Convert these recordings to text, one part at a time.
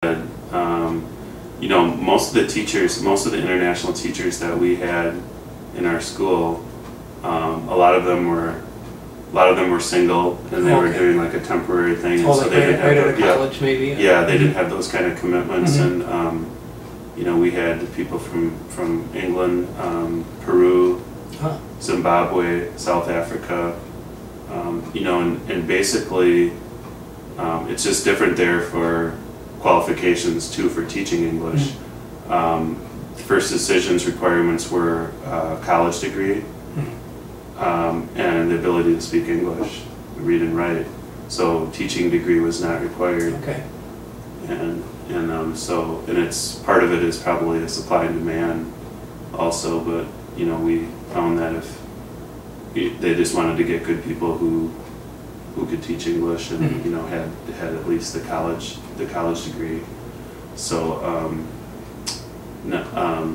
You know, most of the teachers, most of the international teachers that we had in our school, a lot of them were single, and they were doing like a temporary thing. Oh, and so like they didn't right have out of college, maybe? Yeah, they didn't have those kind of commitments. Mhm. And you know, we had people from England, Peru, Huh. Zimbabwe, South Africa, you know, and basically it's just different there for qualifications too for teaching English. First decisions requirements were college degree and the ability to speak English, read and write. So teaching degree was not required. Okay. And it's part of it is probably a supply and demand also, but you know, we found that if they just wanted to get good people who could teach English and you know had at least the college degree. So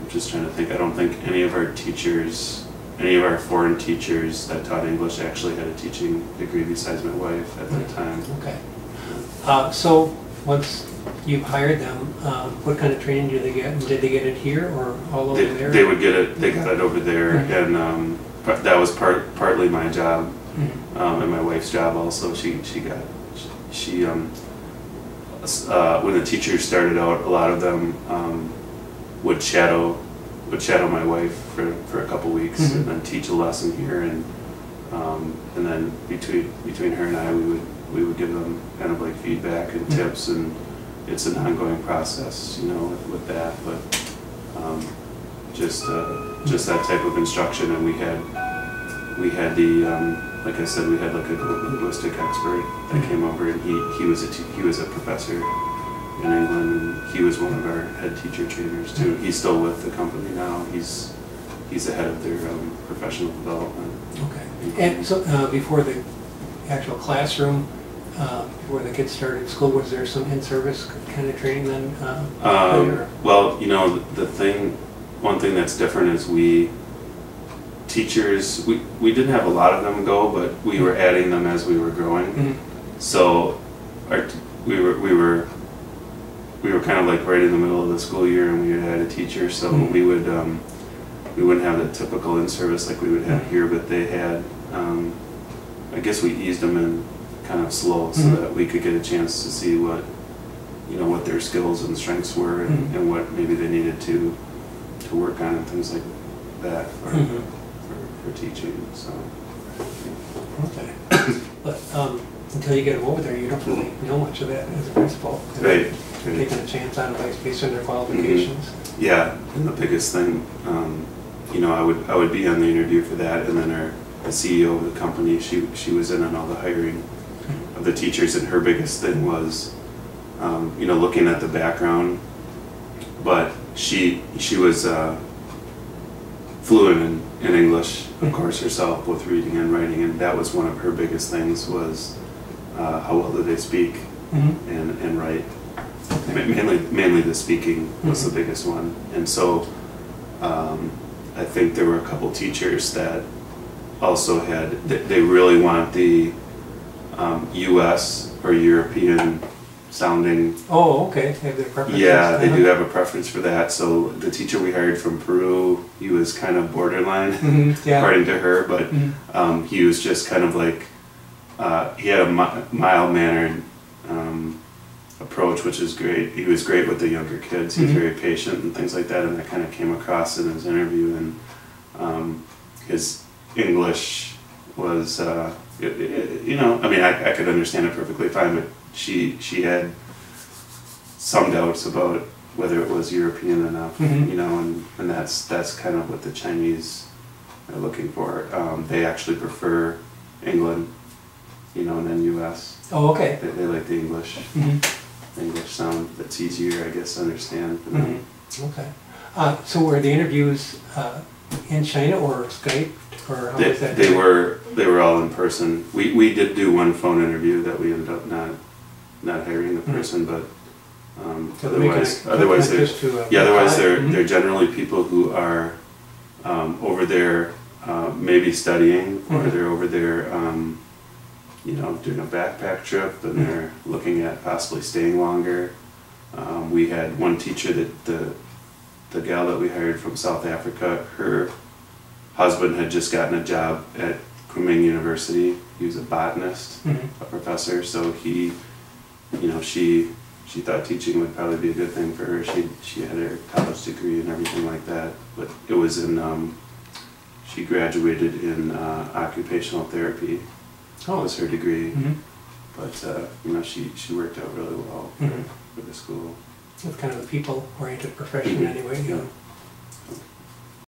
just trying to think. I don't think any of our teachers, any of our foreign teachers that taught English actually had a teaching degree besides my wife at that time. Okay. So once you've hired them, what kind of training do they get? Did they get it here or all over there? They would get it. They got it over there, and that was partly my job, and my wife's job also. When the teachers started out, a lot of them would shadow my wife for a couple weeks and then teach a lesson here, and then between her and I, we would give them kind of like feedback and tips, and it's an ongoing process, you know, with that. But just that type of instruction, and we had the like I said, we had like a linguistic expert that came over, and he was a professor in England, and he was one of our head teacher trainers too. He's still with the company now. He's the head of their professional development. Okay. And so before the actual classroom, before the kids started school, was there some in-service kind of training then? Well, you know, one thing that's different is teachers, we didn't have a lot of them go, but we were adding them as we were growing. So we were kind of like right in the middle of the school year, and we had a teacher, so we wouldn't have the typical in-service like we would have here, but they had, I guess we eased them in kind of slow so that we could get a chance to see what their skills and strengths were, and what maybe they needed to work on and things like that for teaching. So okay. But until you get them over there, you don't really know much of that as a principal. Right. Taking a chance on it based on their qualifications. Yeah, and the biggest thing, you know, I would be on the interview for that, and then the CEO of the company, she was in on all the hiring of the teachers, and her biggest thing was, you know, looking at the background, but she was fluent in English, of course, herself, both reading and writing, and that was one of her biggest things was how well do they speak and write. Mainly the speaking was the biggest one, and so I think there were a couple teachers that also they really want the U.S. or European sounding. Oh, okay. They have their preferences. Yeah, they do have a preference for that. So the teacher we hired from Peru, he was kind of borderline, according to her, but he was just kind of like he had a mild-mannered approach, which is great. He was great with the younger kids. He was very patient and things like that, and that kind of came across in his interview. And his English was, you know, I mean, I could understand it perfectly fine, but she had some doubts about whether it was European enough, you know, and that's kind of what the Chinese are looking for. They actually prefer England, you know, and then U.S. Oh, okay. They like the English sound. That's easier, I guess, to understand. Okay. So were the interviews in China or Skype, or how was that? They were all in person. We did do one phone interview that we ended up not hiring the person, but otherwise they're generally people who are over there maybe studying, or they're over there you know, doing a backpack trip, and they're looking at possibly staying longer. we had one teacher that the gal that we hired from South Africa, her husband had just gotten a job at Kunming University. He was a botanist, a professor, so he, you know, she thought teaching would probably be a good thing for her. She had her college degree and everything like that, but it was in, she graduated in occupational therapy. That was her degree, but you know, she worked out really well for the school. It's kind of a people-oriented profession anyway. Yeah.